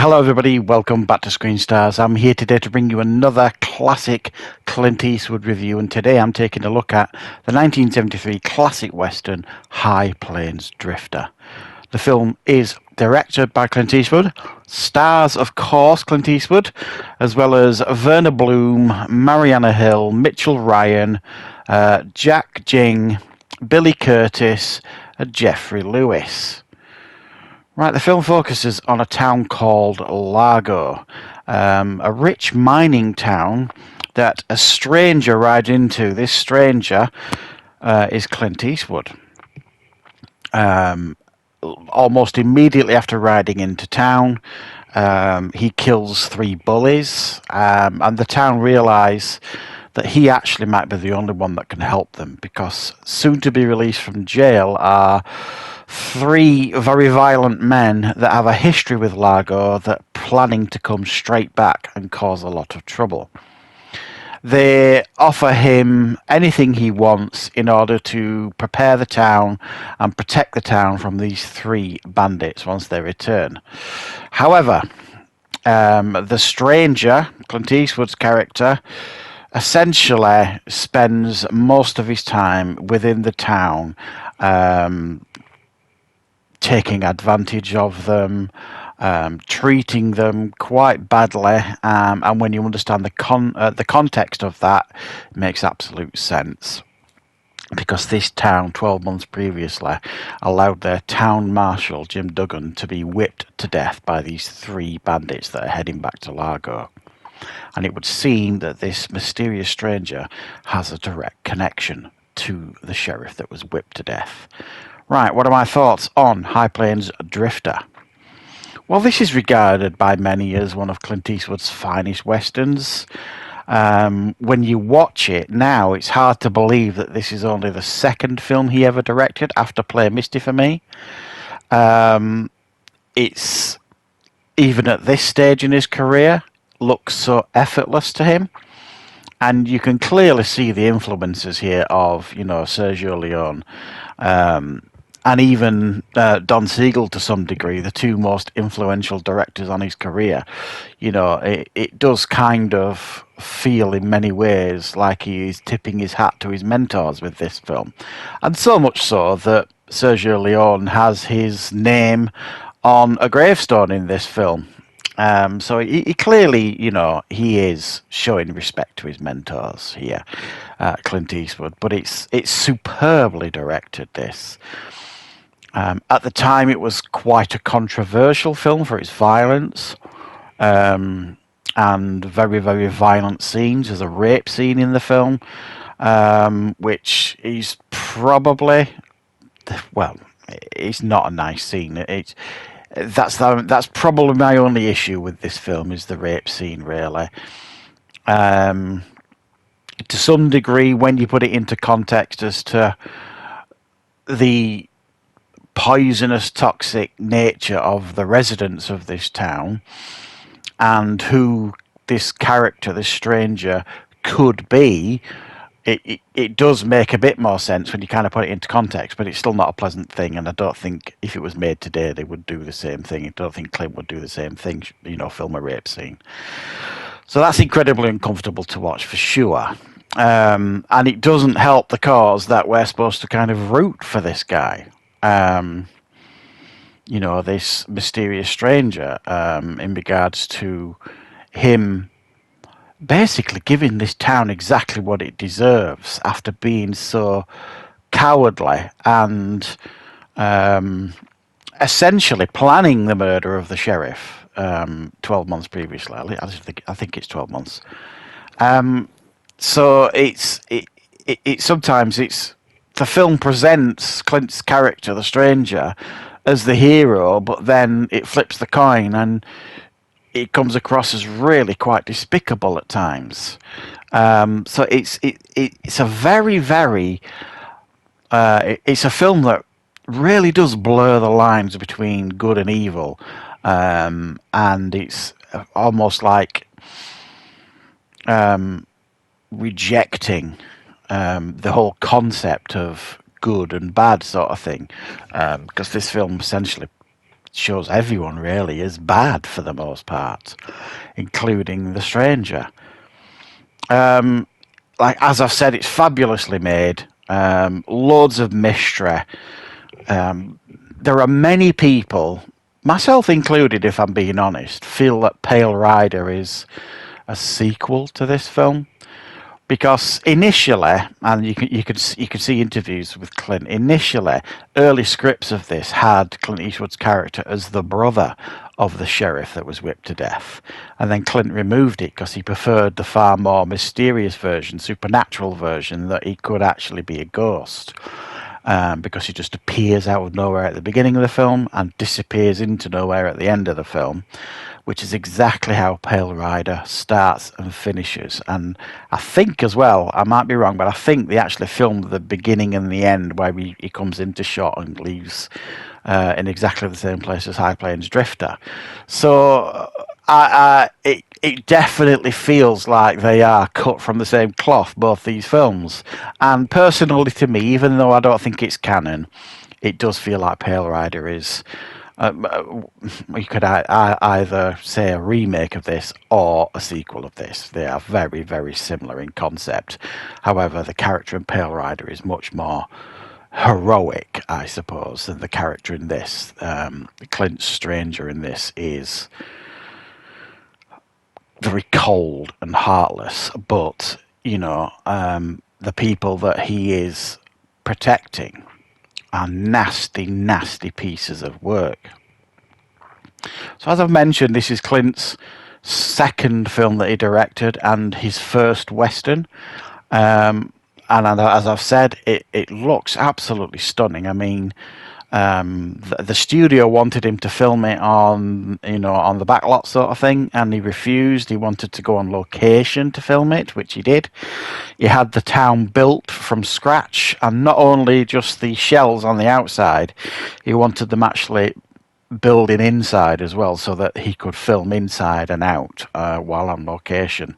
Hello everybody, welcome back to Screenstars. I'm here today to bring you another classic Clint Eastwood review, and today I'm taking a look at the 1973 classic western High Plains Drifter. The film is directed by Clint Eastwood, stars of course Clint Eastwood, as well as Verna Bloom, Mariana Hill, Mitchell Ryan, Jack Jing, Billy Curtis, and Jeffrey Lewis. Right, the film focuses on a town called Largo, a rich mining town that a stranger rides into. This stranger is Clint Eastwood. Almost immediately after riding into town, he kills 3 bullies, and the town realise that he actually might be the only one that can help them, because soon to be released from jail are 3 very violent men that have a history with Largo that are planning to come straight back and cause a lot of trouble. They offer him anything he wants in order to prepare the town and protect the town from these 3 bandits once they return. However, the stranger, Clint Eastwood's character, essentially spends most of his time within the town, taking advantage of them, treating them quite badly, and when you understand the context of that, it makes absolute sense. Because this town, 12 months previously, allowed their town marshal, Jim Duggan, to be whipped to death by these 3 bandits that are heading back to Largo. And it would seem that this mysterious stranger has a direct connection to the sheriff that was whipped to death. Right, what are my thoughts on High Plains Drifter? Well, this is regarded by many as one of Clint Eastwood's finest westerns. When you watch it now, it's hard to believe that this is only the 2nd film he ever directed after Play Misty for Me. It's, even at this stage in his career, looks so effortless to him. And you can clearly see the influences here of, Sergio Leone, and even Don Siegel to some degree, the 2 most influential directors on his career. It does kind of feel in many ways like he is tipping his hat to his mentors with this film. And so much so that Sergio Leone has his name on a gravestone in this film. So he clearly, he is showing respect to his mentors here, Clint Eastwood. But it's superbly directed, this. At the time, it was quite a controversial film for its violence, and very, very violent scenes. There's a rape scene in the film, which is probably, well, it's not a nice scene. That's probably my only issue with this film, is the rape scene, really. To some degree, when you put it into context as to the poisonous, toxic nature of the residents of this town and who this character, this stranger, could be, it does make a bit more sense when you kind of put it into context, but it's still not a pleasant thing, and I don't think if it was made today they would do the same thing. I don't think Clint would do the same thing, film a rape scene. So that's incredibly uncomfortable to watch for sure. And it doesn't help the cause that we're supposed to kind of root for this guy. This mysterious stranger, in regards to him basically giving this town exactly what it deserves after being so cowardly and essentially planning the murder of the sheriff 12 months previously. I think it's 12 months. So sometimes the film presents Clint's character, the stranger, as the hero, but then it flips the coin and it comes across as really quite despicable at times. So it's a very, very it's a film that really does blur the lines between good and evil, and it's almost like rejecting the whole concept of good and bad sort of thing, because this film essentially shows everyone really is bad for the most part, including the stranger. Like as I've said, it's fabulously made. Loads of mystery. There are many people, myself included, if I'm being honest, feel that Pale Rider is a sequel to this film. Because initially, and you could see interviews with Clint. Initially, early scripts of this had Clint Eastwood's character as the brother of the sheriff that was whipped to death, and then Clint removed it because he preferred the far more mysterious version, supernatural version, that he could actually be a ghost. Because he just appears out of nowhere at the beginning of the film and disappears into nowhere at the end of the film, which is exactly how Pale Rider starts and finishes. And I think as well, I might be wrong, but I think they actually filmed the beginning and the end where he comes into shot and leaves in exactly the same place as High Plains Drifter. So it definitely feels like they are cut from the same cloth, both these films. And personally, to me, even though I don't think it's canon, it does feel like Pale Rider is. You could either say a remake of this or a sequel of this. They are very, very similar in concept. However, the character in Pale Rider is much more heroic, I suppose, than the character in this. Clint Stranger in this is very cold and heartless, but the people that he is protecting are nasty, nasty pieces of work. So as I've mentioned, this is Clint's second film that he directed and his first Western. And as I've said, it looks absolutely stunning. I mean, the studio wanted him to film it on the backlot sort of thing, and he refused. He wanted to go on location to film it, which he did. He had the town built from scratch, and not only just the shells on the outside, he wanted them actually building inside as well, so that he could film inside and out while on location.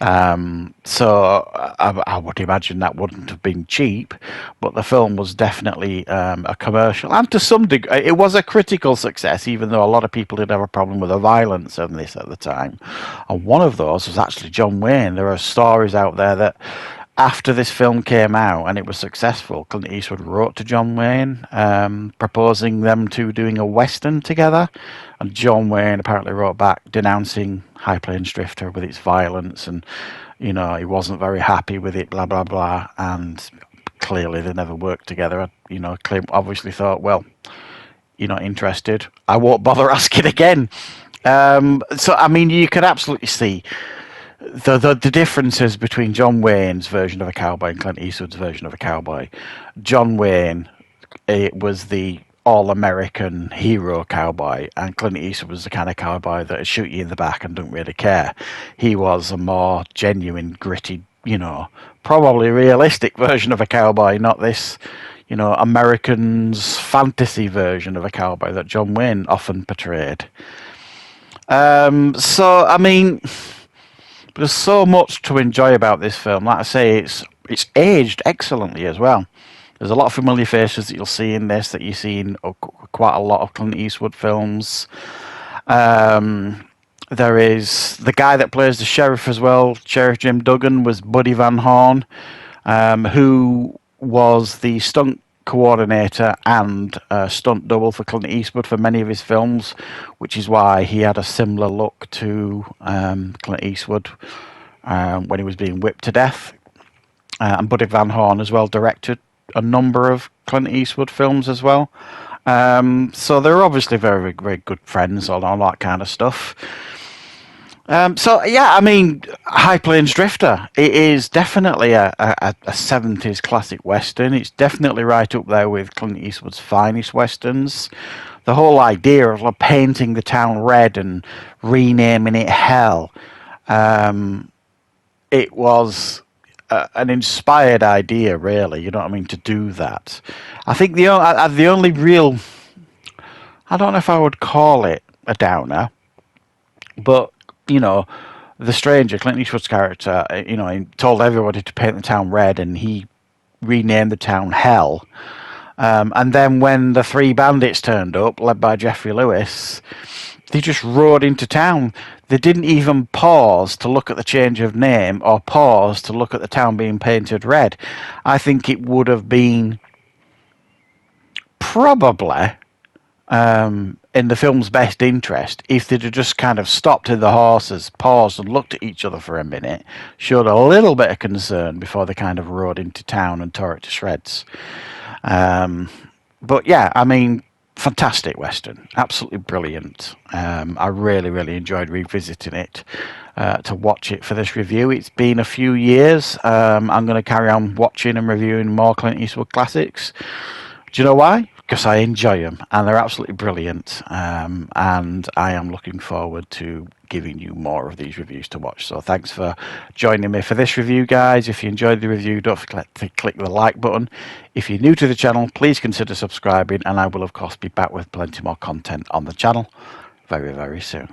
So I would imagine that wouldn't have been cheap, but the film was definitely a commercial, and to some degree it was a critical success, even though a lot of people did have a problem with the violence of this at the time. And one of those was actually John Wayne. There are stories out there that after this film came out and it was successful, Clint Eastwood wrote to John Wayne proposing them two doing a Western together. And John Wayne apparently wrote back denouncing High Plains Drifter with its violence, and he wasn't very happy with it, blah, blah, blah. And clearly they never worked together. Clint obviously thought, well, you're not interested, I won't bother asking again. So, I mean, you could absolutely see the differences between John Wayne's version of a cowboy and Clint Eastwood's version of a cowboy. John Wayne, it was the all-American hero cowboy, and Clint Eastwood was the kind of cowboy that would shoot you in the back and don't really care. He was a more genuine, gritty, probably realistic version of a cowboy, not this, American's fantasy version of a cowboy that John Wayne often portrayed. So, I mean, there's so much to enjoy about this film. Like I say, it's aged excellently as well. There's a lot of familiar faces that you'll see in this that you see in quite a lot of Clint Eastwood films. There is the guy that plays the sheriff as well. Sheriff Jim Duggan was Buddy Van Horn, who was the stunt coordinator and stunt double for Clint Eastwood for many of his films, which is why he had a similar look to Clint Eastwood when he was being whipped to death. And Buddy Van Horn as well directed a number of Clint Eastwood films as well. So they're obviously very, very good friends on all that kind of stuff. So yeah, I mean, High Plains Drifter, it is definitely a 70s classic western. It's definitely right up there with Clint Eastwood's finest westerns. The whole idea of painting the town red and renaming it Hell, it was an inspired idea, really. You know what I mean? To do that, I think the only real, I don't know if I would call it a downer, but the stranger, Clint Eastwood's character, he told everybody to paint the town red, and he renamed the town Hell. And then when the three bandits turned up, led by Geoffrey Lewis, they just rode into town. They didn't even pause to look at the change of name or pause to look at the town being painted red. I think it would have been probably in the film's best interest if they'd have just kind of stopped in the horses, paused and looked at each other for a minute, showed a little bit of concern before they kind of rode into town and tore it to shreds. But yeah, I mean, fantastic Western, absolutely brilliant. I really, really enjoyed revisiting it to watch it for this review. It's been a few years. I'm going to carry on watching and reviewing more Clint Eastwood classics. Do you know why? Because I enjoy them and they're absolutely brilliant. And I am looking forward to giving you more of these reviews to watch. So thanks for joining me for this review, guys. If you enjoyed the review, don't forget to click the like button. If you're new to the channel, please consider subscribing, and I will of course be back with plenty more content on the channel very, very soon.